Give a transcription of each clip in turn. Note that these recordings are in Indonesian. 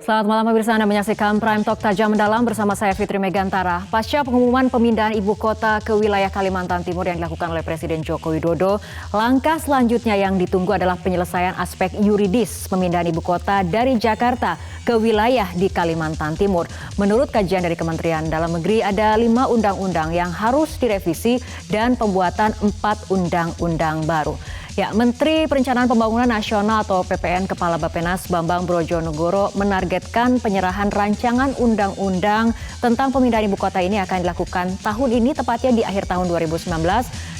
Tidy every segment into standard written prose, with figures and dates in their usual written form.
Selamat malam pemirsa, Anda menyaksikan Prime Talk Tajam Mendalam bersama saya Fitri Megantara. Pasca pengumuman pemindahan ibu kota ke wilayah Kalimantan Timur yang dilakukan oleh Presiden Joko Widodo, langkah selanjutnya yang ditunggu adalah penyelesaian aspek yuridis pemindahan ibu kota dari Jakarta ke wilayah di Kalimantan Timur. Menurut kajian dari Kementerian Dalam Negeri, ada 5 undang-undang yang harus direvisi dan pembuatan 4 undang-undang baru. Ya, Menteri Perencanaan Pembangunan Nasional atau PPN Kepala Bappenas Bambang Brojonegoro menargetkan penyerahan rancangan undang-undang tentang pemindahan ibu kota ini akan dilakukan tahun ini, tepatnya di akhir tahun 2019.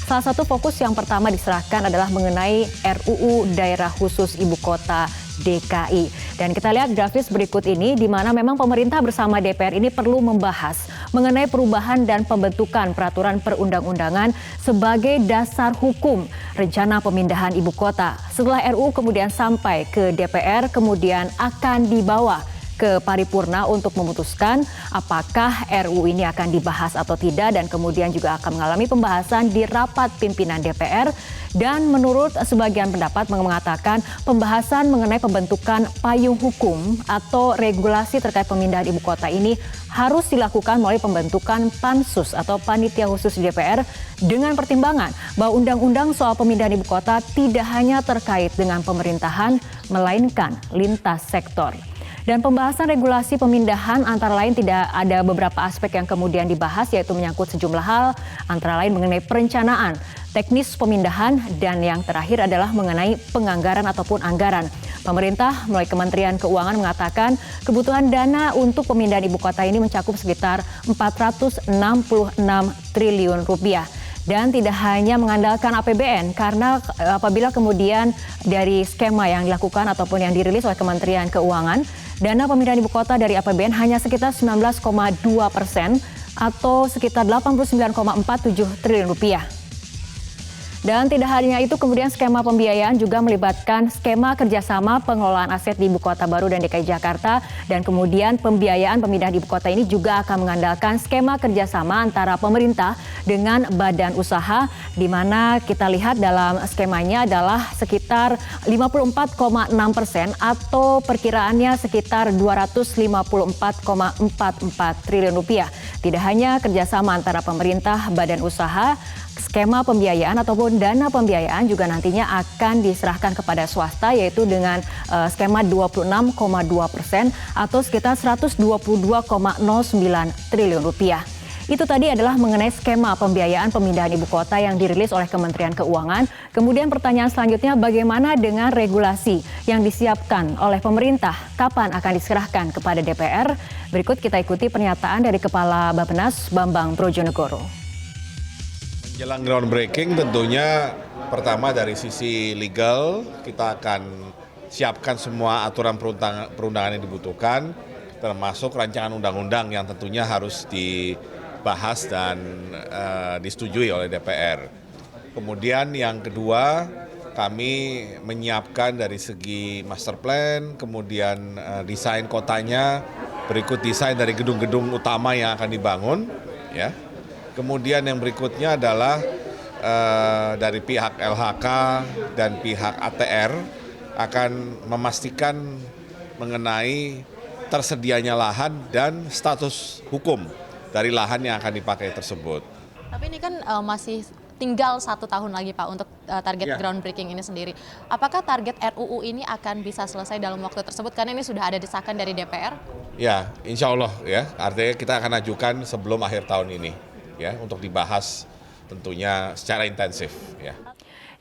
Salah satu fokus yang pertama diserahkan adalah mengenai RUU Daerah Khusus Ibu Kota DKI. Dan kita lihat grafis berikut ini di mana memang pemerintah bersama DPR ini perlu membahas mengenai perubahan dan pembentukan peraturan perundang-undangan sebagai dasar hukum rencana pemindahan ibu kota. Setelah RUU kemudian sampai ke DPR, kemudian akan dibawa ke paripurna untuk memutuskan apakah RUU ini akan dibahas atau tidak, dan kemudian juga akan mengalami pembahasan di rapat pimpinan DPR. Dan menurut sebagian pendapat mengatakan pembahasan mengenai pembentukan payung hukum atau regulasi terkait pemindahan ibu kota ini harus dilakukan melalui pembentukan pansus atau panitia khusus DPR dengan pertimbangan bahwa undang-undang soal pemindahan ibu kota tidak hanya terkait dengan pemerintahan melainkan lintas sektor. Dan pembahasan regulasi pemindahan antara lain tidak ada beberapa aspek yang kemudian dibahas, yaitu menyangkut sejumlah hal, antara lain mengenai perencanaan, teknis pemindahan, dan yang terakhir adalah mengenai penganggaran ataupun anggaran. Pemerintah melalui Kementerian Keuangan mengatakan kebutuhan dana untuk pemindahan ibu kota ini mencakup sekitar 466 triliun rupiah. Dan tidak hanya mengandalkan APBN, karena apabila kemudian dari skema yang dilakukan ataupun yang dirilis oleh Kementerian Keuangan, dana pemindahan ibu kota dari APBN hanya sekitar 19,2% atau sekitar 89,47 triliun rupiah. Dan tidak hanya itu, kemudian skema pembiayaan juga melibatkan skema kerjasama pengelolaan aset di ibu kota baru dan DKI Jakarta. Dan kemudian pembiayaan pemindahan ibu kota ini juga akan mengandalkan skema kerjasama antara pemerintah dengan badan usaha, di mana kita lihat dalam skemanya adalah sekitar 54,6% atau perkiraannya sekitar 254,44 triliun rupiah. Tidak hanya kerjasama antara pemerintah, badan usaha, skema pembiayaan ataupun dana pembiayaan juga nantinya akan diserahkan kepada swasta, yaitu dengan skema 26,2% atau sekitar 122,09 triliun rupiah. Itu tadi adalah mengenai skema pembiayaan pemindahan ibu kota yang dirilis oleh Kementerian Keuangan. Kemudian pertanyaan selanjutnya, bagaimana dengan regulasi yang disiapkan oleh pemerintah? Kapan akan diserahkan kepada DPR? Berikut kita ikuti pernyataan dari Kepala Bappenas Bambang Brojonegoro. Menjelang groundbreaking tentunya pertama dari sisi legal kita akan siapkan semua aturan perundangan yang dibutuhkan, termasuk rancangan undang-undang yang tentunya harus dibahas dan disetujui oleh DPR. Kemudian yang kedua, kami menyiapkan dari segi master plan, kemudian desain kotanya, berikut desain dari gedung-gedung utama yang akan dibangun, ya. Kemudian yang berikutnya adalah dari pihak LHK dan pihak ATR akan memastikan mengenai tersedianya lahan dan status hukum dari lahan yang akan dipakai tersebut. Tapi ini kan masih tinggal 1 tahun lagi Pak untuk target groundbreaking ini sendiri. Apakah target RUU ini akan bisa selesai dalam waktu tersebut? Karena ini sudah ada desakan dari DPR. Ya, insya Allah ya. Artinya kita akan ajukan sebelum akhir tahun ini, ya, untuk dibahas tentunya secara intensif, ya.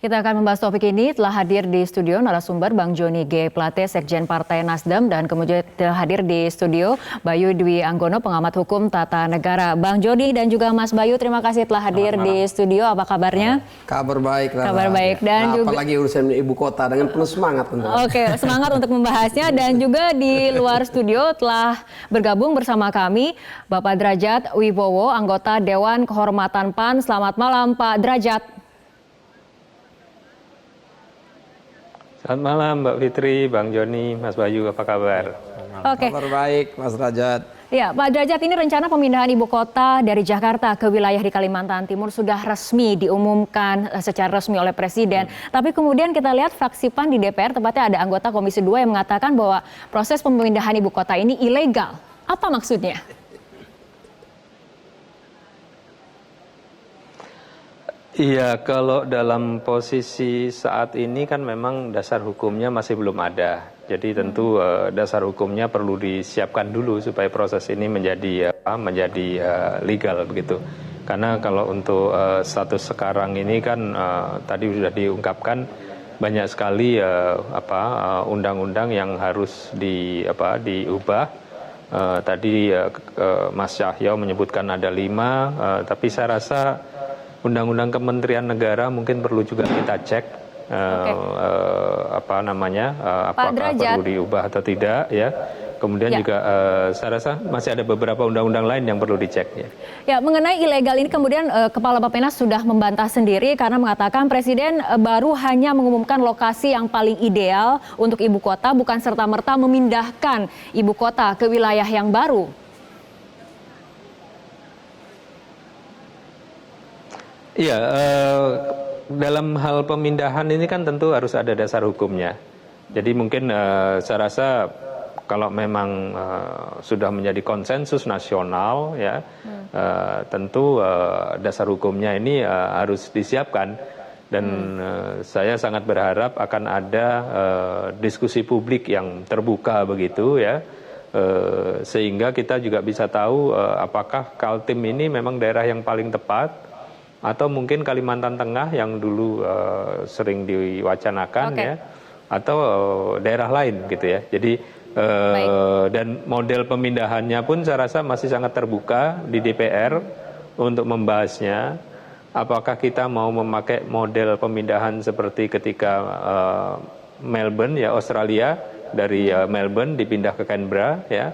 Kita akan membahas topik ini. Telah hadir di studio narasumber Bang Joni G. Plate, Sekjen Partai Nasdem, dan kemudian telah hadir di studio Bayu Dwi Anggono, pengamat hukum tata negara. Bang Joni dan juga Mas Bayu, terima kasih telah hadir di studio. Apa kabarnya? Kabar baik. Kabar baik. Dan juga apalagi urusan ibu kota dengan penuh semangat tentu. Oke, semangat untuk membahasnya. Dan juga di luar studio telah bergabung bersama kami Bapak Derajat Wibowo, anggota Dewan Kehormatan PAN. Selamat malam Pak Derajat. Selamat malam Mbak Fitri, Bang Joni, Mas Bayu, apa kabar? Oke. Kabar baik, Mas Rajat. Ya, Pak Derajat, ini rencana pemindahan ibu kota dari Jakarta ke wilayah di Kalimantan Timur sudah resmi diumumkan secara resmi oleh Presiden. Tapi kemudian kita lihat fraksi PAN di DPR, tepatnya ada anggota Komisi 2 yang mengatakan bahwa proses pemindahan ibu kota ini ilegal. Apa maksudnya? Iya, kalau dalam posisi saat ini kan memang dasar hukumnya masih belum ada. Jadi tentu dasar hukumnya perlu disiapkan dulu supaya proses ini menjadi legal begitu. Karena kalau untuk status sekarang ini kan tadi sudah diungkapkan banyak sekali undang-undang yang harus diubah. Tadi Mas Cahyo menyebutkan ada 5, tapi saya rasa Undang-Undang Kementerian Negara mungkin perlu juga kita cek apakah perlu diubah atau tidak ya. Kemudian juga saya rasa masih ada beberapa undang-undang lain yang perlu dicek ya. Ya, mengenai ilegal ini kemudian Kepala Bappenas sudah membantah sendiri karena mengatakan Presiden baru hanya mengumumkan lokasi yang paling ideal untuk ibu kota, bukan serta-merta memindahkan ibu kota ke wilayah yang baru. Iya, dalam hal pemindahan ini kan tentu harus ada dasar hukumnya. Jadi mungkin saya rasa kalau memang sudah menjadi konsensus nasional, ya, tentu dasar hukumnya ini harus disiapkan. Dan saya sangat berharap akan ada diskusi publik yang terbuka begitu, ya, sehingga kita juga bisa tahu apakah Kaltim ini memang daerah yang paling tepat. Atau mungkin Kalimantan Tengah yang dulu sering diwacanakan ya, atau daerah lain gitu ya. Jadi dan model pemindahannya pun saya rasa masih sangat terbuka di DPR untuk membahasnya. Apakah kita mau memakai model pemindahan seperti ketika Melbourne ya, Australia, dari Melbourne dipindah ke Canberra ya,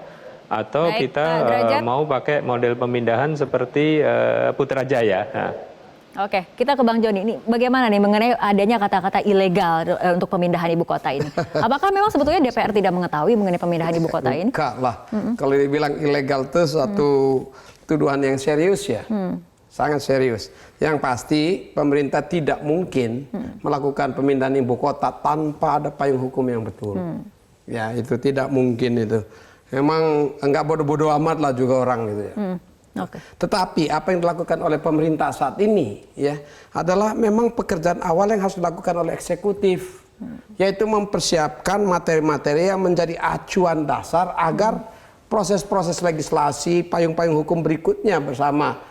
atau kita mau pakai model pemindahan seperti Putrajaya. Nah. Oke, kita ke Bang Joni. Ini bagaimana nih mengenai adanya kata-kata ilegal untuk pemindahan ibu kota ini? Apakah memang sebetulnya DPR tidak mengetahui mengenai pemindahan ibu kota ini? Enggak lah. Kalau dibilang ilegal itu suatu tuduhan yang serius ya. Sangat serius. Yang pasti pemerintah tidak mungkin melakukan pemindahan ibu kota tanpa ada payung hukum yang betul. Ya, itu tidak mungkin itu. Memang enggak bodoh-bodoh amat lah juga orang gitu ya. Tetapi apa yang dilakukan oleh pemerintah saat ini ya adalah memang pekerjaan awal yang harus dilakukan oleh eksekutif, yaitu mempersiapkan materi-materi yang menjadi acuan dasar agar proses-proses legislasi, payung-payung hukum berikutnya bersama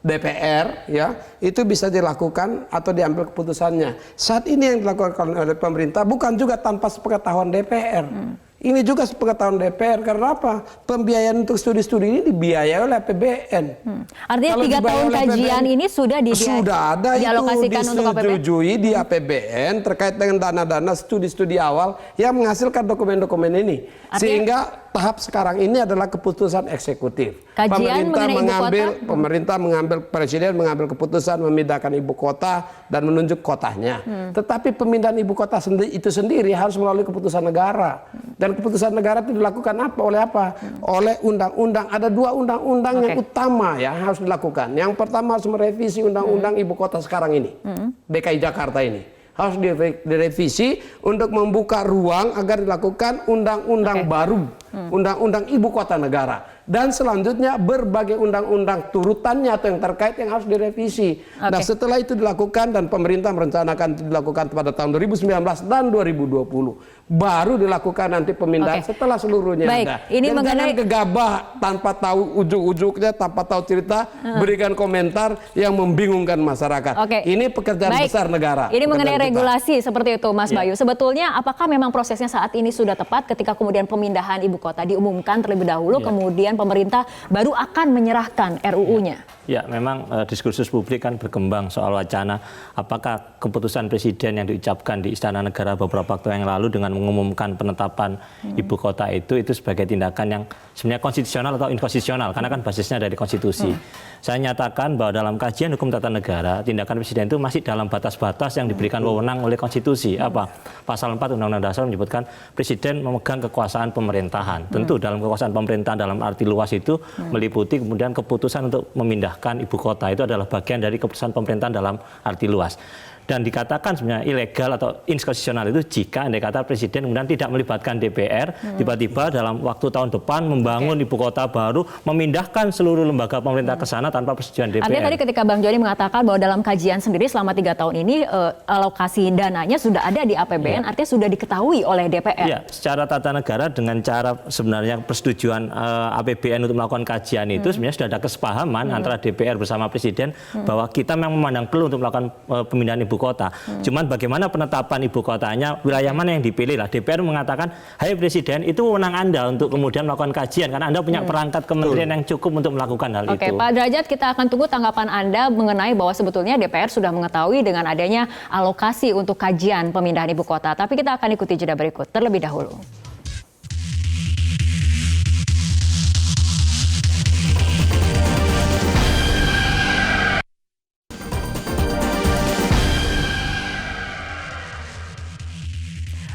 DPR ya itu bisa dilakukan atau diambil keputusannya. Saat ini yang dilakukan oleh pemerintah bukan juga tanpa sepengetahuan DPR. Ini juga sepengetahuan DPR karena apa? Pembiayaan untuk studi-studi ini dibiayai oleh APBN. Artinya 3 tahun kajian ini sudah ada dialokasikan itu untuk APBN? disetujui di APBN terkait dengan dana-dana studi-studi awal yang menghasilkan dokumen-dokumen ini. Sehingga tahap sekarang ini adalah keputusan eksekutif. Presiden mengambil keputusan memindahkan ibu kota dan menunjuk kotanya. Tetapi pemindahan ibu kota itu sendiri harus melalui keputusan negara. Dan keputusan negara itu dilakukan oleh apa? Oleh undang-undang. Ada 2 undang-undang yang utama ya harus dilakukan. Yang pertama harus merevisi undang-undang ibu kota sekarang ini, DKI Jakarta ini. Harus direvisi untuk membuka ruang agar dilakukan undang-undang baru, undang-undang ibu kota negara. Dan selanjutnya berbagai undang-undang turutannya atau yang terkait yang harus direvisi. Nah setelah itu dilakukan dan pemerintah merencanakan dilakukan pada tahun 2019 dan 2020. Baru dilakukan nanti pemindahan setelah seluruhnya ada. Ini dan mengenai jangan gegabah tanpa tahu ujung-ujungnya, tanpa tahu cerita, berikan komentar yang membingungkan masyarakat. Ini pekerjaan besar negara. Ini mengenai regulasi seperti itu Mas Bayu. Sebetulnya apakah memang prosesnya saat ini sudah tepat ketika kemudian pemindahan ibu kota diumumkan terlebih dahulu, kemudian kemudian pemerintah baru akan menyerahkan RUU-nya? Ya, memang diskursus publik kan berkembang soal wacana apakah keputusan presiden yang diucapkan di Istana Negara beberapa waktu yang lalu dengan mengumumkan penetapan ibu kota itu sebagai tindakan yang sebenarnya konstitusional atau inkonstitusional, karena kan basisnya dari konstitusi. Saya nyatakan bahwa dalam kajian hukum tata negara, tindakan presiden itu masih dalam batas-batas yang diberikan wewenang oleh konstitusi. Apa? Pasal 4 Undang-Undang Dasar menyebutkan presiden memegang kekuasaan pemerintahan. Tentu dalam kekuasaan pemerintahan dalam arti luas itu meliputi kemudian keputusan untuk memindahkan ibu kota itu adalah bagian dari keputusan pemerintahan dalam arti luas. Dan dikatakan sebenarnya ilegal atau inkonstitusional itu jika andai kata presiden kemudian tidak melibatkan DPR, tiba-tiba dalam waktu tahun depan membangun ibu kota baru, memindahkan seluruh lembaga pemerintah ke sana tanpa persetujuan DPR. Artinya tadi ketika Bang Joni mengatakan bahwa dalam kajian sendiri selama 3 tahun ini alokasi dananya sudah ada di APBN, artinya sudah diketahui oleh DPR. Iya, secara tata negara dengan cara sebenarnya persetujuan APBN untuk melakukan kajian itu sebenarnya sudah ada kesepahaman antara DPR bersama presiden bahwa kita memang memandang perlu untuk melakukan pemindahan ibu kota. Cuman bagaimana penetapan ibu kotanya, wilayah mana yang dipilih lah. DPR mengatakan, hai presiden, itu wewenang Anda untuk kemudian melakukan kajian karena Anda punya perangkat kementerian yang cukup untuk melakukan hal itu. Oke, Pak Derajat, kita akan tunggu tanggapan Anda mengenai bahwa sebetulnya DPR sudah mengetahui dengan adanya alokasi untuk kajian pemindahan ibu kota. Tapi kita akan ikuti jeda berikut terlebih dahulu.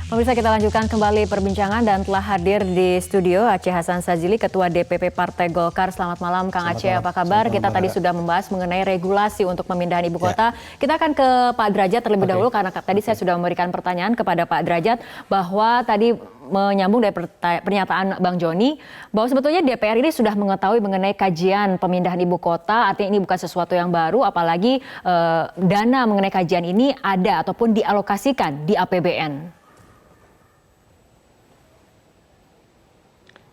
Pemirsa, kita lanjutkan kembali perbincangan dan telah hadir di studio Aceh Hasan Sadzili, Ketua DPP Partai Golkar. Selamat malam Kang Aceh, apa kabar? Kita tadi sudah membahas mengenai regulasi untuk pemindahan ibu kota. Kita akan ke Pak Derajat terlebih dahulu karena tadi saya sudah memberikan pertanyaan kepada Pak Derajat bahwa tadi menyambung dari pernyataan Bang Joni bahwa sebetulnya DPR ini sudah mengetahui mengenai kajian pemindahan ibu kota, artinya ini bukan sesuatu yang baru, apalagi dana mengenai kajian ini ada ataupun dialokasikan di APBN.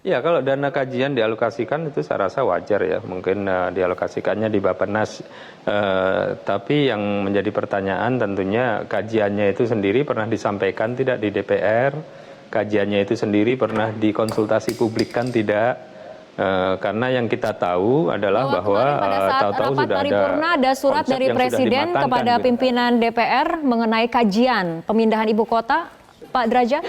Ya, kalau dana kajian dialokasikan itu saya rasa wajar ya, mungkin dialokasikannya di Bappenas. Tapi yang menjadi pertanyaan tentunya kajiannya itu sendiri pernah disampaikan tidak di DPR, kajiannya itu sendiri pernah dikonsultasi publikkan tidak, karena yang kita tahu adalah bahwa tahu-tahu sudah ada surat dari Presiden kepada pimpinan DPR mengenai kajian pemindahan ibu kota, Pak Derajat.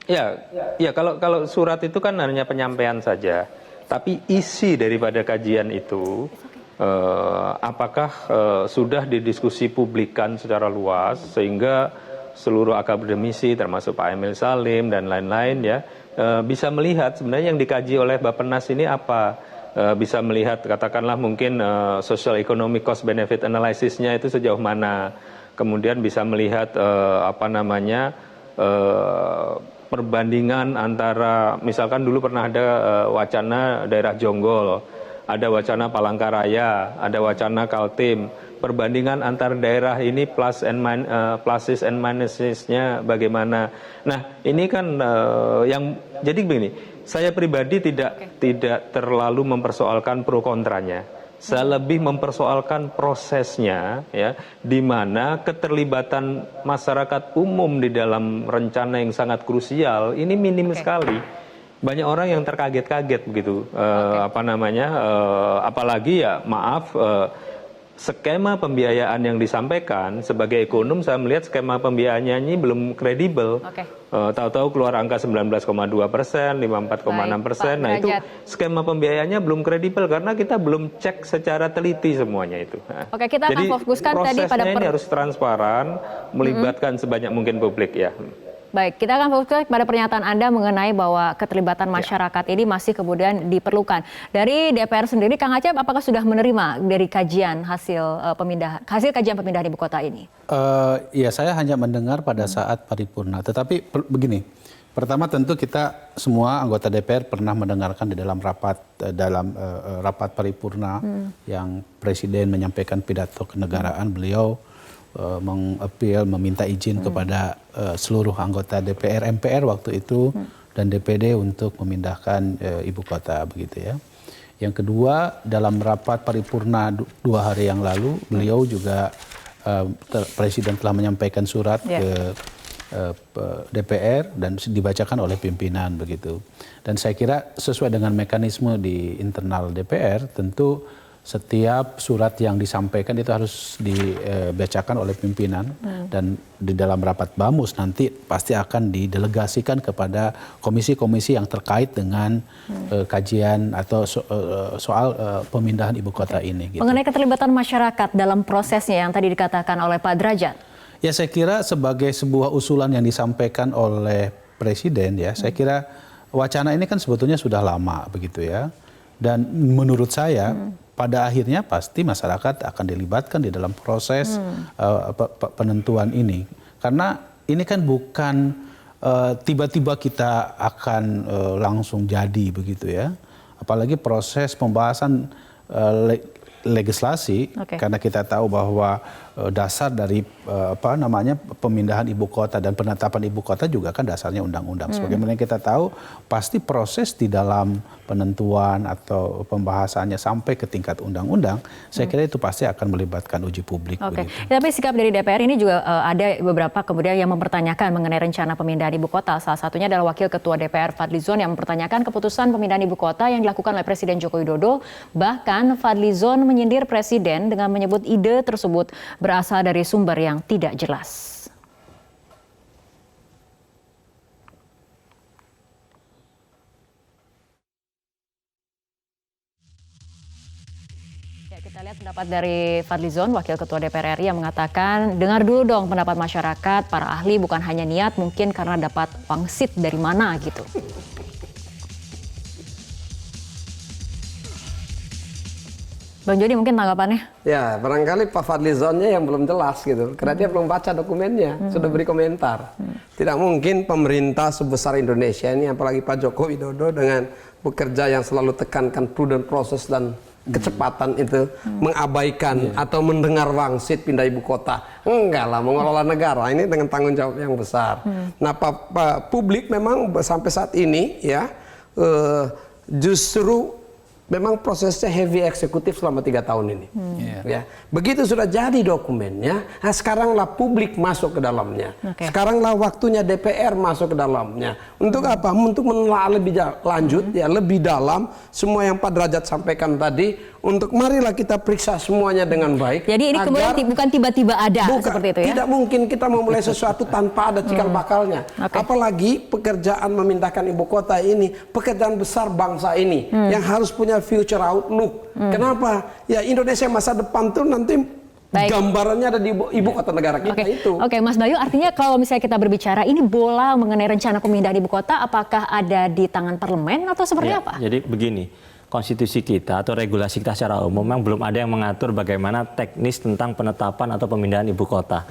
Ya, kalau surat itu kan hanya penyampaian saja. Tapi isi daripada kajian itu, apakah sudah didiskusi publikan secara luas sehingga seluruh akademisi termasuk Pak Emil Salim dan lain-lain ya bisa melihat sebenarnya yang dikaji oleh Bappenas ini apa. Bisa melihat katakanlah mungkin social economic cost benefit analysis-nya itu sejauh mana. Kemudian bisa melihat perbandingan antara, misalkan dulu pernah ada wacana daerah Jonggol, ada wacana Palangkaraya, ada wacana Kaltim. Perbandingan antar daerah ini pluses and minusesnya bagaimana. Nah, ini kan yang jadi begini. Saya pribadi tidak terlalu mempersoalkan pro kontranya. Saya lebih mempersoalkan prosesnya, ya, di mana keterlibatan masyarakat umum di dalam rencana yang sangat krusial ini minim sekali. Banyak orang yang terkaget-kaget begitu, apalagi ya maaf. Skema pembiayaan yang disampaikan sebagai ekonom saya melihat skema pembiayaannya ini belum kredibel. Tahu-tahu keluar angka 19,2%, 54,6%. Nah itu skema pembiayaannya belum kredibel karena kita belum cek secara teliti semuanya itu. Oke, kita akan fokuskan tadi pada prosesnya ini harus transparan, melibatkan sebanyak mungkin publik ya. Baik, kita akan fokus pada pernyataan Anda mengenai bahwa keterlibatan masyarakat ini masih kemudian diperlukan. Dari DPR sendiri, Kang Aceh, apakah sudah menerima dari kajian hasil kajian pemindahan ibu kota ini? Ya, saya hanya mendengar pada saat paripurna. Tetapi begini, pertama tentu kita semua anggota DPR pernah mendengarkan di dalam rapat paripurna yang Presiden menyampaikan pidato kenegaraan, beliau mengappeal, meminta izin kepada seluruh anggota DPR, MPR waktu itu dan DPD untuk memindahkan ibu kota begitu ya. Yang kedua, dalam rapat paripurna 2 hari yang lalu, beliau juga Presiden telah menyampaikan surat ke DPR dan dibacakan oleh pimpinan begitu. Dan saya kira sesuai dengan mekanisme di internal DPR, tentu setiap surat yang disampaikan itu harus dibacakan oleh pimpinan dan di dalam rapat BAMUS nanti pasti akan didelegasikan kepada komisi-komisi yang terkait dengan kajian atau soal pemindahan ibu kota ini. Gitu. Mengenai keterlibatan masyarakat dalam prosesnya yang tadi dikatakan oleh Pak Derajat. Ya saya kira sebagai sebuah usulan yang disampaikan oleh Presiden ya, saya kira wacana ini kan sebetulnya sudah lama begitu ya. Dan menurut saya pada akhirnya pasti masyarakat akan dilibatkan di dalam proses penentuan ini. Karena ini kan bukan tiba-tiba kita akan langsung jadi begitu ya. Apalagi proses pembahasan legislasi, karena kita tahu bahwa dasar dari pemindahan ibu kota dan penetapan ibu kota juga kan dasarnya undang-undang. Sebagaimana kita tahu pasti proses di dalam penentuan atau pembahasannya sampai ke tingkat undang-undang, saya kira itu pasti akan melibatkan uji publik. Oke. Tapi sikap dari DPR ini juga ada beberapa kemudian yang mempertanyakan mengenai rencana pemindahan ibu kota. Salah satunya adalah Wakil Ketua DPR Fadlizon yang mempertanyakan keputusan pemindahan ibu kota yang dilakukan oleh Presiden Joko Widodo. Bahkan Fadlizon menyindir Presiden dengan menyebut ide tersebut berasal dari sumber yang tidak jelas. Ya, kita lihat pendapat dari Fadlizon, Wakil Ketua DPR RI yang mengatakan, dengar dulu dong pendapat masyarakat, para ahli bukan hanya niat, mungkin karena dapat pangsit dari mana gitu. Bang Jody mungkin tanggapannya? Ya, barangkali Pak Fadlizonnya yang belum jelas gitu. Karena dia belum baca dokumennya, sudah beri komentar. Tidak mungkin pemerintah sebesar Indonesia ini, apalagi Pak Joko Widodo dengan bekerja yang selalu tekankan prudent proses dan kecepatan itu, mengabaikan atau mendengar wangsit pindah ibu kota. Enggak lah, mengelola negara ini dengan tanggung jawab yang besar. Nah, publik memang sampai saat ini ya justru memang prosesnya heavy eksekutif selama 3 tahun ini. Ya. Begitu sudah jadi dokumennya, nah sekaranglah publik masuk ke dalamnya. Sekaranglah waktunya DPR masuk ke dalamnya. Untuk apa? Untuk menelaah lebih lanjut, ya lebih dalam semua yang Pak Derajat sampaikan tadi. Untuk marilah kita periksa semuanya dengan baik. Jadi ini kemudian bukan tiba-tiba ada seperti itu ya? Tidak mungkin kita memulai sesuatu tanpa ada cikal bakalnya. Apalagi pekerjaan memindahkan ibu kota ini, pekerjaan besar bangsa ini yang harus punya future outlook. Kenapa? Ya Indonesia masa depan tuh nanti gambarannya ada di ibu kota negara kita itu. Oke, Mas Bayu, artinya kalau misalnya kita berbicara ini bola mengenai rencana pemindahan ibu kota, apakah ada di tangan parlemen atau seperti apa? Jadi begini, konstitusi kita atau regulasi kita secara umum memang belum ada yang mengatur bagaimana teknis tentang penetapan atau pemindahan ibu kota.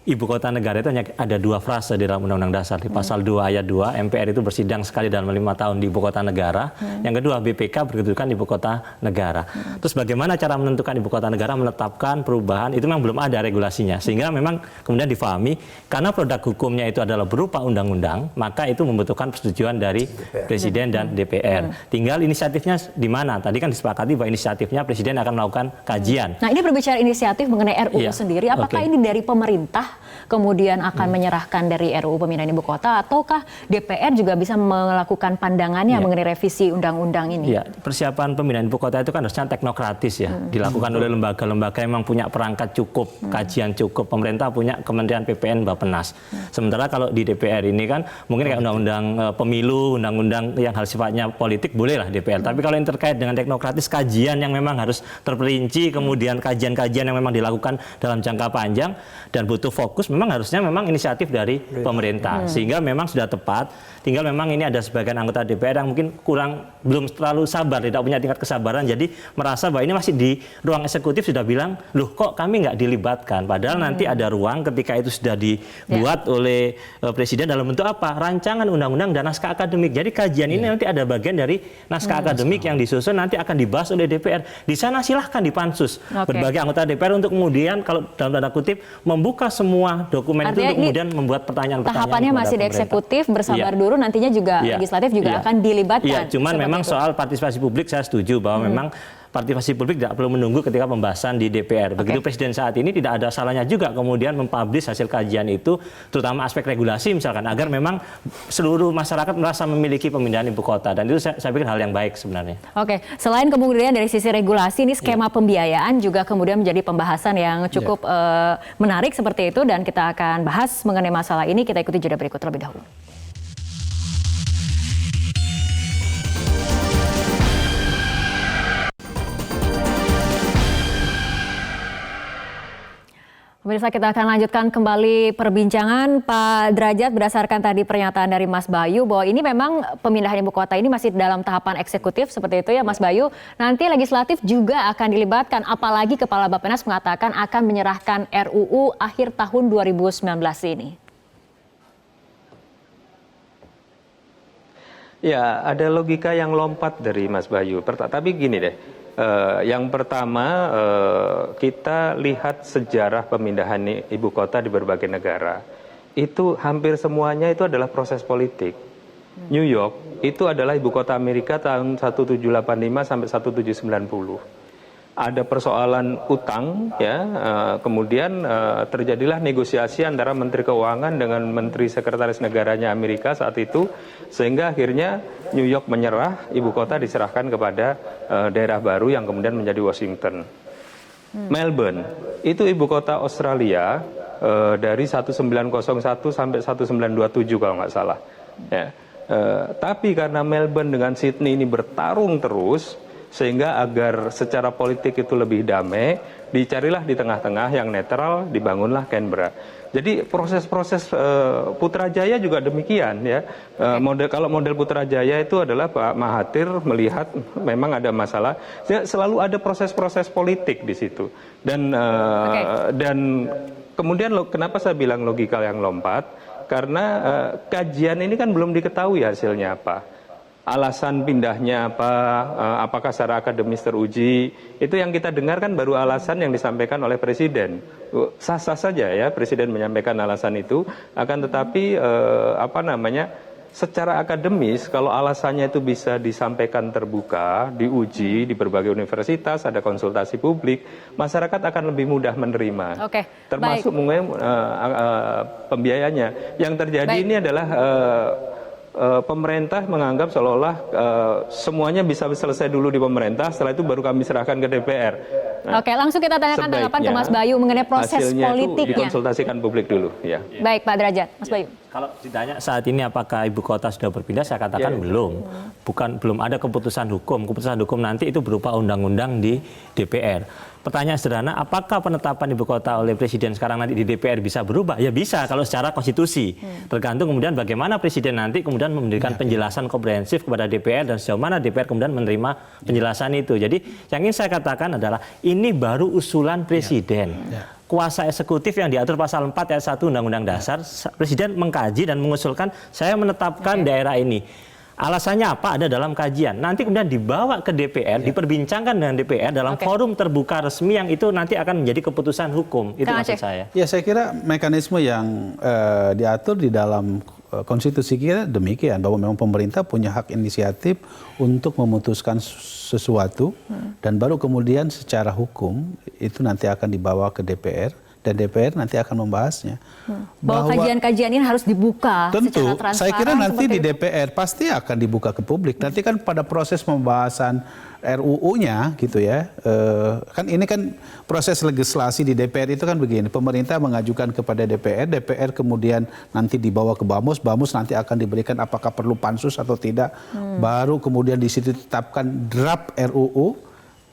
Ibu kota negara itu hanya ada 2 frase di dalam Undang-Undang Dasar. Di pasal 2 ayat 2, MPR itu bersidang sekali dalam 5 tahun di ibu kota negara. Yang kedua, BPK berkedudukan ibu kota negara. Terus bagaimana cara menentukan ibu kota negara, menetapkan perubahan, itu memang belum ada regulasinya. Sehingga memang kemudian difahami, karena produk hukumnya itu adalah berupa undang-undang, maka itu membutuhkan persetujuan dari Presiden dan DPR. Tinggal inisiatifnya di mana? Tadi kan disepakati bahwa inisiatifnya Presiden akan melakukan kajian. Nah, ini berbicara inisiatif mengenai RUU sendiri, apakah ini dari pemerintah kemudian akan menyerahkan dari RUU pemindahan ibu kota, ataukah DPR juga bisa melakukan pandangannya mengenai revisi undang-undang ini? Ya, persiapan pemindahan ibu kota itu kan harusnya teknokratis ya, dilakukan oleh lembaga-lembaga yang memang punya perangkat cukup, kajian cukup. Pemerintah punya Kementerian PPN, Bappenas. Sementara kalau di DPR ini kan mungkin kayak undang-undang pemilu, undang-undang yang hal sifatnya politik bolehlah DPR. Tapi kalau yang terkait dengan teknokratis, kajian yang memang harus terperinci, kemudian kajian-kajian yang memang dilakukan dalam jangka panjang dan butuh fokus, memang harusnya memang inisiatif dari pemerintah. Sehingga memang sudah tepat, tinggal memang ini ada sebagian anggota DPR yang mungkin belum terlalu sabar, tidak punya tingkat kesabaran, jadi merasa bahwa ini masih di ruang eksekutif sudah bilang, loh kok kami nggak dilibatkan, padahal nanti ada ruang ketika itu sudah dibuat oleh Presiden dalam bentuk apa? Rancangan undang-undang dan naskah akademik. Jadi kajian ini nanti ada bagian dari naskah akademik yang disusun, nanti akan dibahas oleh DPR. Di sana silahkan dipansus berbagai anggota DPR untuk kemudian kalau dalam tanda kutip membuka semua dokumen itu untuk kemudian membuat pertanyaan-pertanyaan. Tahapannya masih di eksekutif, bersabar dulu, nantinya juga legislatif juga akan dilibatkan. Iya, cuman memang soal partisipasi publik saya setuju bahwa memang partisipasi publik tidak perlu menunggu ketika pembahasan di DPR. Begitu Presiden saat ini tidak ada salahnya juga kemudian mempublish hasil kajian itu, terutama aspek regulasi misalkan, agar memang seluruh masyarakat merasa memiliki pemindahan ibu kota, dan itu saya pikir hal yang baik sebenarnya. Oke, selain kemudian dari sisi regulasi, ini skema pembiayaan juga kemudian menjadi pembahasan yang cukup menarik seperti itu, dan kita akan bahas mengenai masalah ini. Kita ikuti jeda berikut terlebih dahulu. Pemirsa, kita akan lanjutkan kembali perbincangan Pak Derajat berdasarkan tadi pernyataan dari Mas Bayu bahwa ini memang pemindahan ibu kota ini masih dalam tahapan eksekutif seperti itu ya Mas Bayu. Nanti legislatif juga akan dilibatkan, apalagi Kepala Bappenas mengatakan akan menyerahkan RUU akhir tahun 2019 ini. Ya, ada logika yang lompat dari Mas Bayu. Tapi gini deh. Yang pertama, kita lihat sejarah pemindahan ibu kota di berbagai negara. Itu hampir semuanya itu adalah proses politik. New York itu adalah ibu kota Amerika tahun 1785 sampai 1790. Ada persoalan utang, ya, kemudian terjadilah negosiasi antara Menteri Keuangan dengan Menteri Sekretaris Negaranya Amerika saat itu, sehingga akhirnya New York menyerah, ibu kota diserahkan kepada daerah baru yang kemudian menjadi Washington. Melbourne itu ibu kota Australia dari 1901 sampai 1927 kalau nggak salah. Ya. Tapi karena Melbourne dengan Sydney ini bertarung terus, sehingga agar secara politik itu lebih damai, dicarilah di tengah-tengah yang netral, dibangunlah Canberra. Jadi proses-proses Putrajaya juga demikian ya. Kalau model Putrajaya itu adalah Pak Mahathir melihat memang ada masalah, selalu ada proses-proses politik di situ. Dan kemudian kenapa saya bilang logika yang lompat? Karena kajian ini kan belum diketahui hasilnya apa. Alasan pindahnya apa, apakah secara akademis teruji, itu yang kita dengar kan baru alasan yang disampaikan oleh Presiden. Sah-sah saja ya Presiden menyampaikan alasan itu, akan tetapi secara akademis kalau alasannya itu bisa disampaikan terbuka, diuji di berbagai universitas, ada konsultasi publik, masyarakat akan lebih mudah menerima. Termasuk mungkin pembiayanya. Yang terjadi ini adalah pemerintah menganggap seolah-olah semuanya bisa selesai dulu di pemerintah, setelah itu baru kami serahkan ke DPR. Nah, langsung kita tanyakan tanggapan ke Mas Bayu mengenai proses politiknya. Itu dikonsultasikan publik dulu. Ya. Baik Pak Derajat, Mas Bayu. Kalau ditanya saat ini apakah ibu kota sudah berpindah, saya katakan belum. Belum ada keputusan hukum. Keputusan hukum nanti itu berupa undang-undang di DPR. Pertanyaan sederhana, apakah penetapan ibu kota oleh Presiden sekarang nanti di DPR bisa berubah? Ya bisa kalau secara konstitusi. Tergantung kemudian bagaimana Presiden nanti kemudian memberikan penjelasan komprehensif kepada DPR dan sejauh mana DPR kemudian menerima penjelasan itu. Jadi yang ingin saya katakan adalah ini baru usulan Presiden. Kuasa eksekutif yang diatur pasal 4 ayat 1 Undang-Undang Dasar, Presiden mengkaji dan mengusulkan saya menetapkan daerah ini. Alasannya apa? Ada dalam kajian. Nanti kemudian dibawa ke DPR, diperbincangkan dengan DPR dalam forum terbuka resmi yang itu nanti akan menjadi keputusan hukum. Itu maksud saya. Ya, saya kira mekanisme yang diatur di dalam konstitusi kita demikian, bahwa memang pemerintah punya hak inisiatif untuk memutuskan sesuatu dan baru kemudian secara hukum itu nanti akan dibawa ke DPR. Dan DPR nanti akan membahasnya. Bahwa kajian-kajian ini harus dibuka tentu, secara transparan. saya kira nanti di DPR pasti akan dibuka ke publik. Nanti kan pada proses pembahasan RUU-nya gitu ya, kan ini kan proses legislasi di DPR itu kan begini, pemerintah mengajukan kepada DPR, DPR kemudian nanti dibawa ke Bamus, Bamus nanti akan diberikan apakah perlu pansus atau tidak, baru kemudian di situ ditetapkan draft RUU.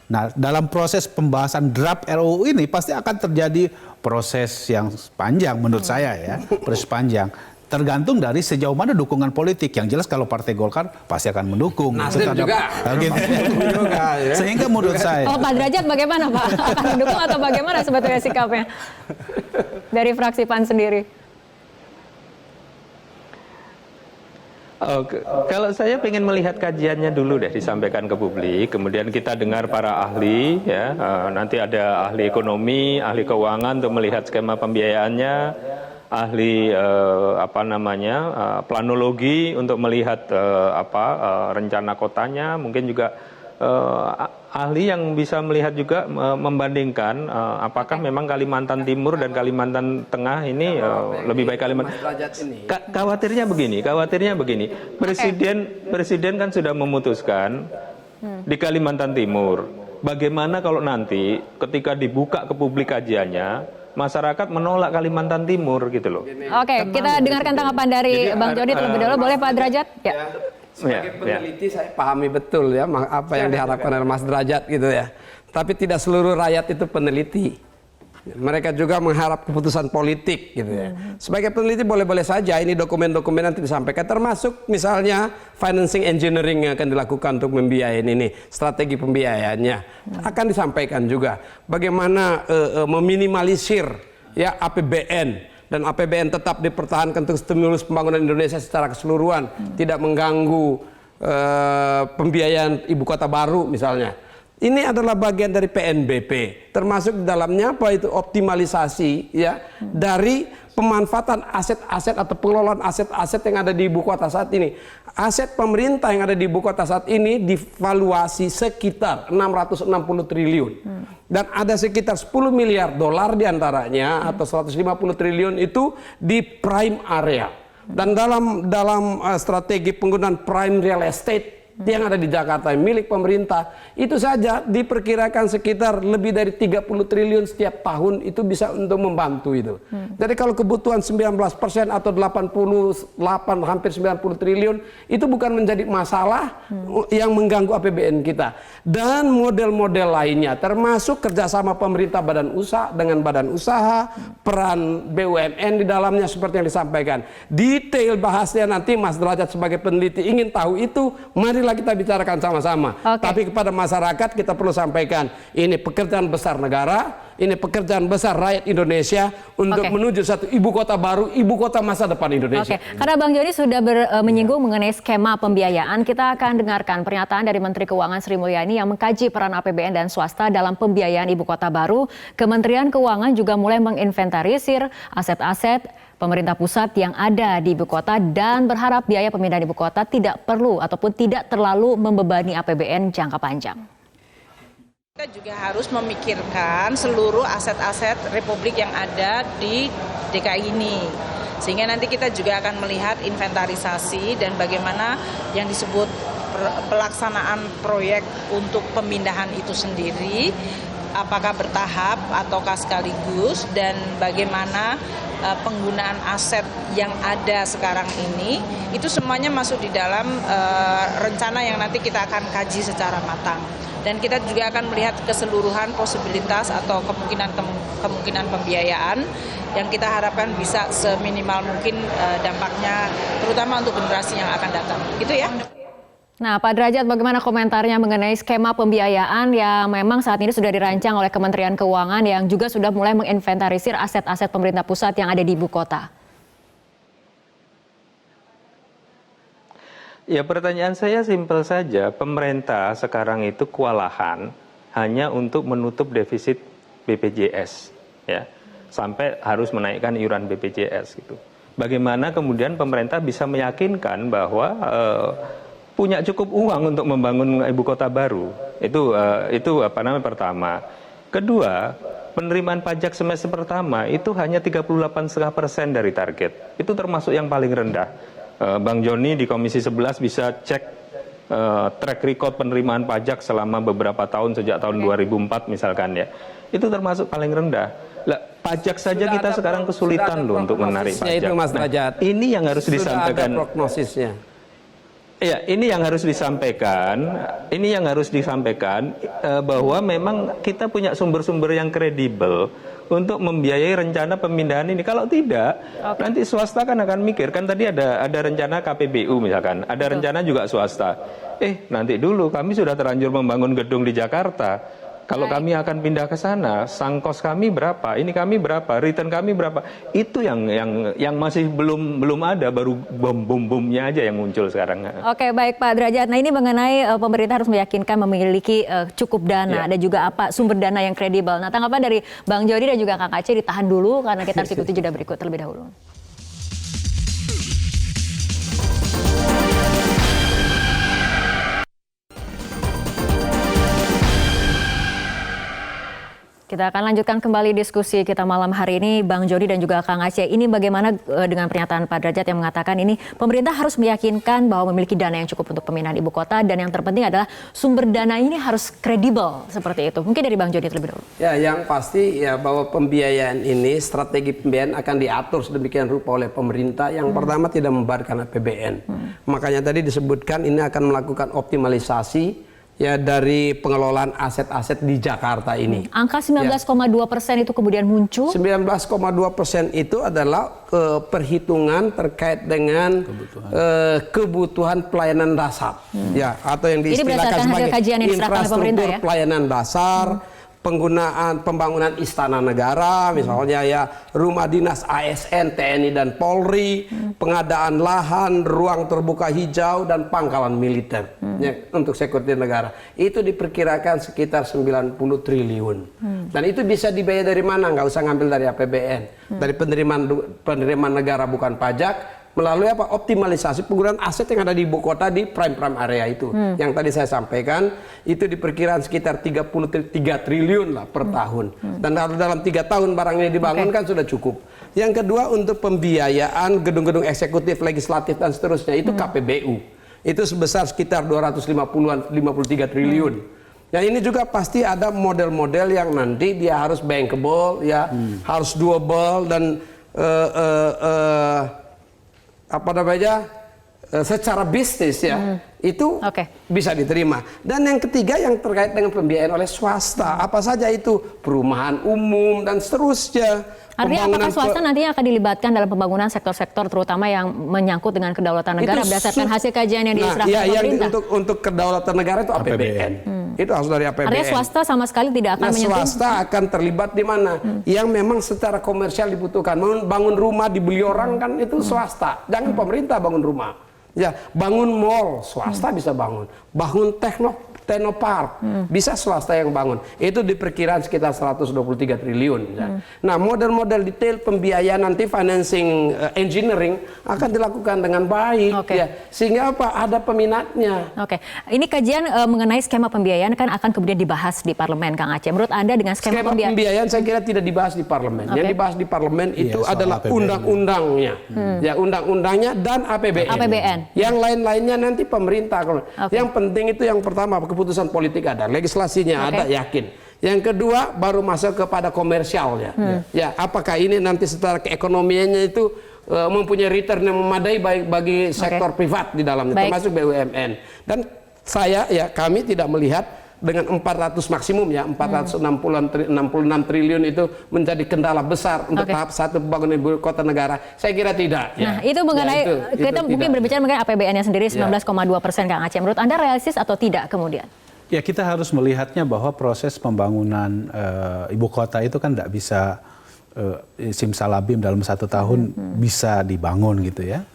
Nah, dalam proses pembahasan draft RUU ini pasti akan terjadi proses yang panjang menurut saya ya, proses panjang. Tergantung dari sejauh mana dukungan politik. Yang jelas kalau Partai Golkar pasti akan mendukung. Nasdem juga. Sehingga menurut saya. Pak Derajat bagaimana Pak? Akan mendukung atau bagaimana sebetulnya sikapnya dari fraksi PAN sendiri? Kalau saya ingin melihat kajiannya dulu deh disampaikan ke publik, kemudian kita dengar para ahli, ya nanti ada ahli ekonomi, ahli keuangan untuk melihat skema pembiayaannya, ahli planologi untuk melihat rencana kotanya, mungkin juga ahli yang bisa melihat juga membandingkan apakah memang Kalimantan Timur dan Kalimantan Tengah ini lebih baik Kalimantan. Khawatirnya begini, Presiden kan sudah memutuskan di Kalimantan Timur. Bagaimana kalau nanti ketika dibuka ke publik kajiannya, masyarakat menolak Kalimantan Timur gitu loh. Oke, kita dengarkan tanggapan dari Bang Joni terlebih dahulu. Boleh Pak Derajat? Ya. Sebagai peneliti saya pahami betul ya apa yang diharapkan oleh Mas Derajat gitu ya. Tapi tidak seluruh rakyat itu peneliti. Mereka juga mengharap keputusan politik gitu ya. Sebagai peneliti boleh-boleh saja ini dokumen-dokumen nanti disampaikan, termasuk misalnya financing engineering yang akan dilakukan untuk membiayai ini, strategi pembiayaannya akan disampaikan juga. Bagaimana meminimalisir ya APBN. Dan APBN tetap dipertahankan untuk stimulus pembangunan Indonesia secara keseluruhan, tidak mengganggu pembiayaan ibu kota baru misalnya. Ini adalah bagian dari PNBP, termasuk di dalamnya apa itu optimalisasi ya dari pemanfaatan aset-aset atau pengelolaan aset-aset yang ada di ibu kota saat ini. Aset pemerintah yang ada di ibu kota saat ini divaluasi sekitar 660 triliun. Dan ada sekitar 10 miliar dolar diantaranya atau 150 triliun itu di prime area. Dan dalam strategi penggunaan prime real estate yang ada di Jakarta milik pemerintah itu saja diperkirakan sekitar lebih dari 30 triliun setiap tahun itu bisa untuk membantu itu. Jadi kalau kebutuhan 19% atau 88 hampir 90 triliun itu bukan menjadi masalah yang mengganggu APBN kita. Dan model-model lainnya termasuk kerjasama pemerintah badan usaha dengan badan usaha, peran BUMN di dalamnya seperti yang disampaikan. Detail bahasnya nanti Mas Derajat sebagai peneliti ingin tahu itu, marilah kita bicarakan sama-sama. Tapi kepada masyarakat kita perlu sampaikan, ini pekerjaan besar negara, ini pekerjaan besar rakyat Indonesia untuk menuju satu ibu kota baru, ibu kota masa depan Indonesia. Karena Bang Joni sudah menyinggung mengenai skema pembiayaan, kita akan dengarkan pernyataan dari Menteri Keuangan Sri Mulyani yang mengkaji peran APBN dan swasta dalam pembiayaan ibu kota baru. Kementerian Keuangan juga mulai menginventarisir aset-aset pemerintah pusat yang ada di ibu kota dan berharap biaya pemindahan ibu kota tidak perlu ataupun tidak terlalu membebani APBN jangka panjang. Kita juga harus memikirkan seluruh aset-aset Republik yang ada di DKI ini. Sehingga nanti kita juga akan melihat inventarisasi dan bagaimana yang disebut pelaksanaan proyek untuk pemindahan itu sendiri, apakah bertahap ataukah sekaligus, dan bagaimana penggunaan aset yang ada sekarang ini, itu semuanya masuk di dalam rencana yang nanti kita akan kaji secara matang. Dan kita juga akan melihat keseluruhan posibilitas atau kemungkinan pembiayaan yang kita harapkan bisa seminimal mungkin dampaknya, terutama untuk generasi yang akan datang. Gitu ya. Nah, Pak Derajat, bagaimana komentarnya mengenai skema pembiayaan yang memang saat ini sudah dirancang oleh Kementerian Keuangan yang juga sudah mulai menginventarisir aset-aset pemerintah pusat yang ada di ibu kota? Ya, pertanyaan saya simpel saja. Pemerintah sekarang itu kewalahan hanya untuk menutup defisit BPJS, ya, sampai harus menaikkan iuran BPJS gitu. Bagaimana kemudian pemerintah bisa meyakinkan bahwa punya cukup uang untuk membangun ibu kota baru? Itu apa namanya pertama. Kedua, penerimaan pajak semester pertama itu hanya 38,5% dari target. Itu termasuk yang paling rendah. Bang Joni di Komisi 11 bisa cek track record penerimaan pajak selama beberapa tahun sejak tahun 2004 misalkan ya. Itu termasuk paling rendah. Lah, pajak saja kita sekarang kesulitan loh untuk menarik pajak. Itu, Mas Derajat. Ini yang harus disampaikan. Ada prognosisnya. Ya, ini yang harus disampaikan. Ini yang harus disampaikan bahwa memang kita punya sumber-sumber yang kredibel untuk membiayai rencana pemindahan ini. Kalau tidak, nanti swasta kan akan mikir. Kan tadi ada rencana KPBU misalkan, ada rencana juga swasta. Nanti dulu kami sudah terlanjur membangun gedung di Jakarta. Kalau kami akan pindah ke sana, sang kos kami berapa? Ini kami berapa? Return kami berapa? Itu yang masih belum ada, baru bom-bom-bomnya aja yang muncul sekarang. Oke, baik Pak Derajat. Nah, ini mengenai pemerintah harus meyakinkan memiliki cukup dana dan juga apa sumber dana yang kredibel. Nah, tanggapan dari Bang Joni dan juga Kang Aceh ditahan dulu karena kita harus ikuti jeda berikut terlebih dahulu. Kita akan lanjutkan kembali diskusi kita malam hari ini, Bang Jody dan juga Kang Aceh. Ini bagaimana dengan pernyataan Pak Derajat yang mengatakan ini pemerintah harus meyakinkan bahwa memiliki dana yang cukup untuk pemindahan ibu kota, dan yang terpenting adalah sumber dana ini harus kredibel seperti itu. Mungkin dari Bang Jody terlebih dulu. Ya, yang pasti ya bahwa pembiayaan ini, strategi pembiayaan akan diatur sedemikian rupa oleh pemerintah. Yang pertama tidak membebankan APBN. Makanya tadi disebutkan ini akan melakukan optimalisasi ya dari pengelolaan aset-aset di Jakarta ini. Angka 19,2% itu kemudian muncul. 19,2% itu adalah perhitungan terkait dengan kebutuhan pelayanan dasar, ya, atau yang diistilahkan sebagai infrastruktur pelayanan dasar. Penggunaan pembangunan istana negara, misalnya ya rumah dinas ASN, TNI dan Polri, pengadaan lahan, ruang terbuka hijau dan pangkalan militer ya, untuk security negara. Itu diperkirakan sekitar 90 triliun. Dan itu bisa dibayar dari mana? Nggak usah ngambil dari APBN, dari penerimaan negara bukan pajak, melalui apa? Optimalisasi penggunaan aset yang ada di ibu kota di prime area itu. Yang tadi saya sampaikan itu diperkirakan sekitar 33 triliun lah per tahun. Dan dalam 3 tahun barang ini dibangun kan sudah cukup. Yang kedua untuk pembiayaan gedung-gedung eksekutif, legislatif dan seterusnya itu KPBU. Itu sebesar sekitar 253 triliun. Dan ini juga pasti ada model-model yang nanti dia harus bankable ya, harus doable dan apa namanya secara bisnis ya itu bisa diterima. Dan yang ketiga yang terkait dengan pembiayaan oleh swasta, apa saja itu perumahan umum dan seterusnya. Artinya apakah swasta nantinya akan dilibatkan dalam pembangunan sektor-sektor terutama yang menyangkut dengan kedaulatan negara berdasarkan hasil kajian yang diserahkan pemerintah? Untuk kedaulatan negara itu APBN. Itu harus dari APBN. Artinya swasta sama sekali tidak akan menyentuh. Swasta akan terlibat di mana? Yang memang secara komersial dibutuhkan. Bangun rumah dibeli orang kan itu swasta. Jangan pemerintah bangun rumah. Ya, bangun mall swasta bisa bangun. Bangun Technopark bisa swasta yang bangun. Itu diperkirakan sekitar 123 triliun. Ya. Nah, model-model detail pembiayaan nanti financing engineering akan dilakukan dengan baik, ya, sehingga apa? Ada peminatnya. Ini kajian mengenai skema pembiayaan kan akan kemudian dibahas di parlemen, Kang Aceh. Menurut Anda dengan skema pembiayaan saya kira tidak dibahas di parlemen. Yang dibahas di parlemen itu adalah undang-undangnya, ya, undang-undangnya dan APBN. Yang lain-lainnya nanti pemerintah. Yang penting itu yang pertama keputusan politik ada, legislasinya ada, yakin. Yang kedua baru masuk kepada komersialnya. Ya, apakah ini nanti secara keekonomiannya itu mempunyai return yang memadai bagi sektor privat di dalamnya, termasuk BUMN. Dan kami tidak melihat dengan 400 maksimum ya, 466 triliun itu menjadi kendala besar untuk tahap 1 pembangunan ibu kota negara. Saya kira tidak. Nah, itu mengenai kita mungkin berbicara mengenai APBN-nya sendiri 19,2% Kang Aceh. Menurut Anda realistis atau tidak kemudian? Ya, kita harus melihatnya bahwa proses pembangunan ibu kota itu kan tidak bisa simsalabim dalam 1 tahun bisa dibangun gitu ya.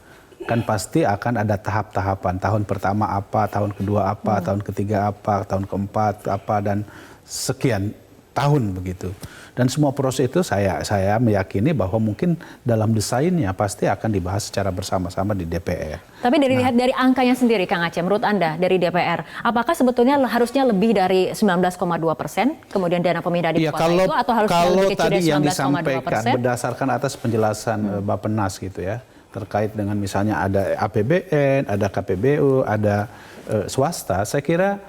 Kan pasti akan ada tahap-tahapan. Tahun pertama apa, tahun kedua apa, tahun ketiga apa, tahun keempat apa, dan sekian tahun begitu. Dan semua proses itu saya meyakini bahwa mungkin dalam desainnya pasti akan dibahas secara bersama-sama di DPR. Tapi lihat dari angkanya sendiri, Kang Aceh, menurut Anda dari DPR, apakah sebetulnya harusnya lebih dari 19,2%, kemudian dana pemindahan ibu kota itu, atau harusnya lebih kecil dari 19,2%? Kalau tadi yang disampaikan berdasarkan atas penjelasan Bappenas gitu ya, terkait dengan misalnya ada APBN, ada KPBU, ada swasta, saya kira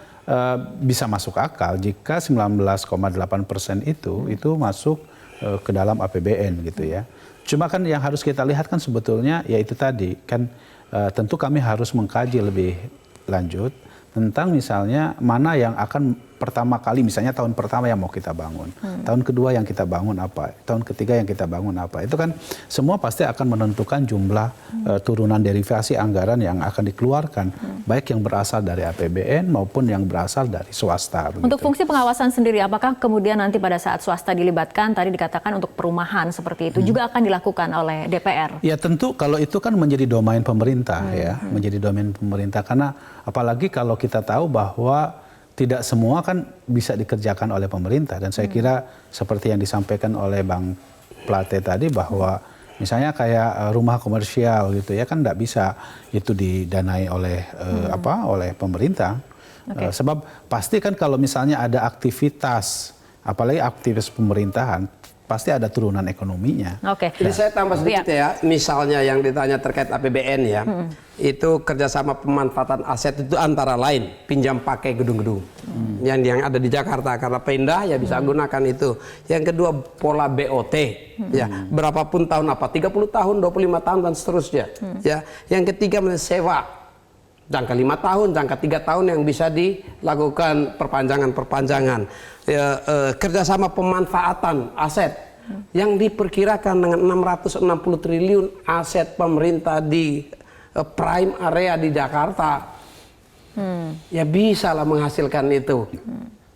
bisa masuk akal jika 19,8% itu masuk ke dalam APBN gitu ya. Cuma kan yang harus kita lihat kan sebetulnya ya itu tadi kan tentu kami harus mengkaji lebih lanjut tentang misalnya mana yang akan pertama kali, misalnya tahun pertama yang mau kita bangun, tahun kedua yang kita bangun apa, tahun ketiga yang kita bangun apa. Itu kan semua pasti akan menentukan jumlah turunan derivasi anggaran yang akan dikeluarkan, baik yang berasal dari APBN maupun yang berasal dari swasta. Begitu. Untuk fungsi pengawasan sendiri, apakah kemudian nanti pada saat swasta dilibatkan, tadi dikatakan untuk perumahan seperti itu, juga akan dilakukan oleh DPR? Ya tentu kalau itu kan menjadi domain pemerintah ya, menjadi domain pemerintah. Karena apalagi kalau kita tahu bahwa tidak semua kan bisa dikerjakan oleh pemerintah, dan saya kira seperti yang disampaikan oleh Bang Plate tadi bahwa misalnya kayak rumah komersial gitu ya kan tidak bisa itu didanai oleh oleh pemerintah. Sebab pasti kan kalau misalnya ada aktivitas apalagi aktivis pemerintahan, pasti ada turunan ekonominya. Oke. Jadi saya tambah sedikit ya, misalnya yang ditanya terkait APBN ya, itu kerjasama pemanfaatan aset itu antara lain pinjam pakai gedung-gedung yang ada di Jakarta, karena Pemda ya bisa gunakan itu. Yang kedua pola BOT, ya berapapun tahun, apa 30 tahun, 25 tahun dan seterusnya. Ya, yang ketiga sewa. Jangka 5 tahun, jangka 3 tahun yang bisa dilakukan perpanjangan. Ya, kerjasama pemanfaatan aset yang diperkirakan dengan 660 triliun aset pemerintah di prime area di Jakarta, ya bisa lah menghasilkan itu.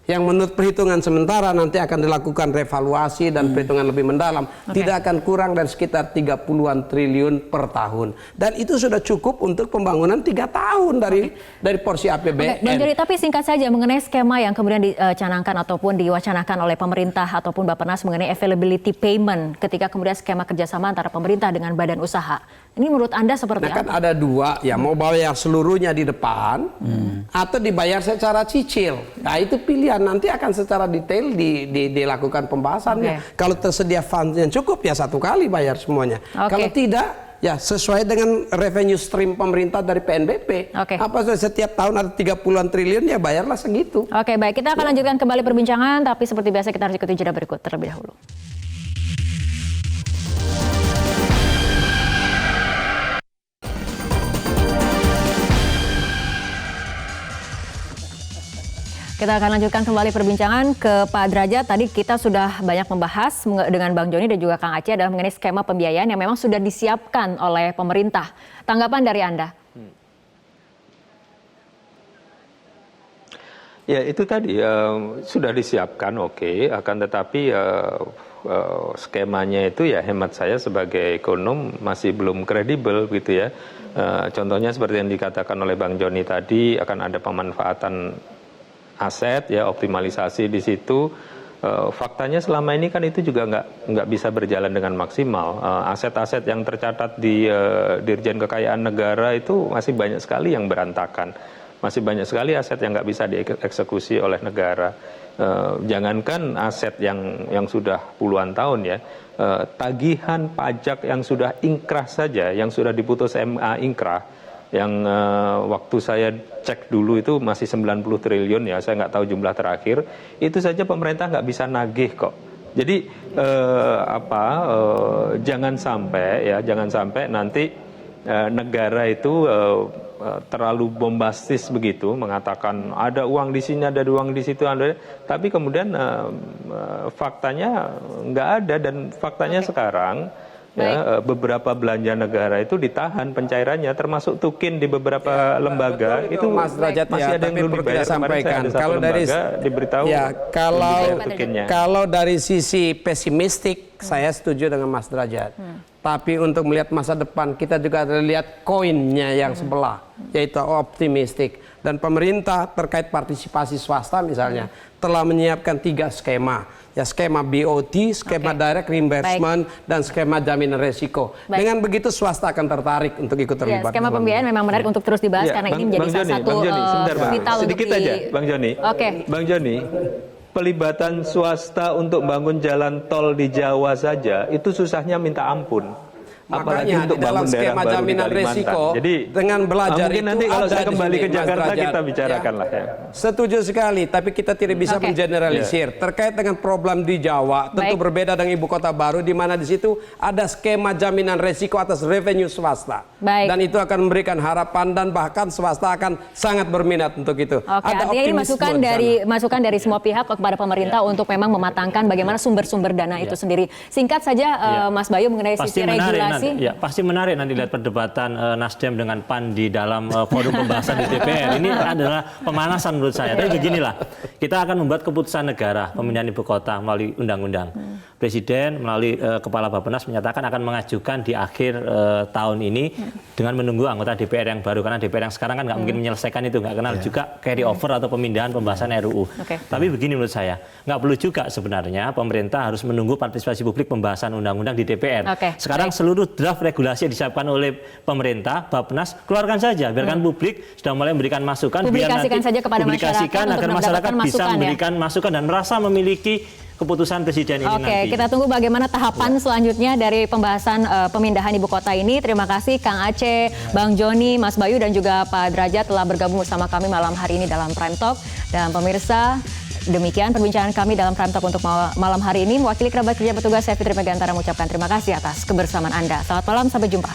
Yang menurut perhitungan sementara nanti akan dilakukan revaluasi dan perhitungan lebih mendalam, tidak akan kurang dari sekitar 30-an triliun per tahun. Dan itu sudah cukup untuk pembangunan 3 tahun dari porsi APBN. Bang Joni, tapi singkat saja mengenai skema yang kemudian dicanangkan ataupun diwacanakan oleh pemerintah ataupun Bappenas mengenai availability payment ketika kemudian skema kerjasama antara pemerintah dengan badan usaha. Ini menurut Anda seperti kan apa? ada dua, ya mau bayar seluruhnya di depan atau dibayar secara cicil. Nah itu pilihan, nanti akan secara detail dilakukan pembahasannya. Kalau tersedia fund yang cukup ya satu kali bayar semuanya. Kalau tidak ya sesuai dengan revenue stream pemerintah dari PNBP. Apa setiap tahun ada 30-an triliun ya bayarlah segitu. Oke, baik, kita akan lanjutkan kembali perbincangan, tapi seperti biasa kita harus ikuti jeda berikut terlebih dahulu. Kita akan lanjutkan kembali perbincangan ke Pak Derajat. Tadi kita sudah banyak membahas dengan Bang Joni dan juga Kang Aceh adalah mengenai skema pembiayaan yang memang sudah disiapkan oleh pemerintah. Tanggapan dari Anda? Ya itu tadi sudah disiapkan, oke. Akan tetapi skemanya itu ya hemat saya sebagai ekonom masih belum kredibel gitu ya. Contohnya seperti yang dikatakan oleh Bang Joni tadi, akan ada pemanfaatan aset ya, optimalisasi di situ. Faktanya selama ini kan itu juga nggak bisa berjalan dengan maksimal. Aset-aset yang tercatat di Dirjen Kekayaan Negara itu masih banyak sekali yang berantakan, masih banyak sekali aset yang nggak bisa dieksekusi oleh negara. Jangankan aset yang sudah puluhan tahun ya, tagihan pajak yang sudah ingkrah saja, yang sudah diputus MA ingkrah, yang waktu saya cek dulu itu masih 90 triliun ya, saya nggak tahu jumlah terakhir, itu saja pemerintah nggak bisa nagih kok. Jadi jangan sampai nanti negara itu terlalu bombastis begitu, mengatakan ada uang di sini, ada uang di situ, tapi kemudian faktanya nggak ada, dan faktanya sekarang ya, beberapa belanja negara itu ditahan pencairannya, termasuk tukin di beberapa lembaga itu Mas Derajat masih ya, ada yang belum dibayar. sampaikan kalau dari diberitahu ya tukinnya. kalau dari sisi pesimistik saya setuju dengan Mas Derajat. Tapi untuk melihat masa depan kita juga harus lihat koinnya yang sebelah, yaitu optimistik. Dan pemerintah terkait partisipasi swasta misalnya telah menyiapkan 3 skema. Ya, skema BOT, skema direct reimbursement, dan skema jaminan resiko. Dengan begitu swasta akan tertarik untuk ikut terlibat. Ya, skema pembiayaan memang menarik untuk terus dibahas karena ini menjadi salah satu vital sedikit untuk aja, Bang Joni. Bang Joni, pelibatan swasta untuk bangun jalan tol di Jawa saja itu susahnya minta ampun. Makanya untuk dalam skema jaminan resiko, jadi dengan belajar mungkin itu nanti kalau saya kembali ke Jakarta Derajat, kita bicarakan lah ya. Setuju sekali, tapi kita tidak bisa mengeneralisir. Terkait dengan problem di Jawa, tentu berbeda dengan ibu kota baru, di mana di situ ada skema jaminan resiko atas revenue swasta. Dan itu akan memberikan harapan dan bahkan swasta akan sangat berminat untuk itu. Ada artinya ini masukan dari semua pihak kepada pemerintah untuk memang mematangkan bagaimana sumber-sumber dana itu sendiri. Singkat saja Mas Bayu mengenai sisi regulasi. Ya, pasti menarik nanti lihat perdebatan Nasdem dengan PAN di dalam forum pembahasan di DPR. Ini adalah pemanasan menurut saya. Tapi beginilah, kita akan membuat keputusan negara pemindahan ibu kota melalui undang-undang. Presiden melalui Kepala Bappenas menyatakan akan mengajukan di akhir tahun ini dengan menunggu anggota DPR yang baru, karena DPR yang sekarang kan nggak mungkin menyelesaikan itu, nggak kenal juga carry over atau pemindahan pembahasan RUU. Tapi begini menurut saya, nggak perlu juga sebenarnya pemerintah harus menunggu partisipasi publik pembahasan undang-undang di DPR. Sekarang seluruh draft regulasi yang disiapkan oleh pemerintah, Bappenas, keluarkan saja, biarkan publik sudah mulai memberikan masukan, Publikasikan saja kepada publikasikan masyarakat agar untuk masyarakat bisa masukan, memberikan masukan dan merasa memiliki keputusan Presiden ini nanti. Kita tunggu bagaimana tahapan selanjutnya dari pembahasan pemindahan ibu kota ini. Terima kasih Kang Aceh, Bang Joni, Mas Bayu dan juga Pak Derajat telah bergabung bersama kami malam hari ini dalam Prime Talk. Dan pemirsa, demikian perbincangan kami dalam Prime Talk untuk malam hari ini. Mewakili kerabat kerja petugas, saya Fitri Megantara mengucapkan terima kasih atas kebersamaan Anda. Selamat malam, sampai jumpa.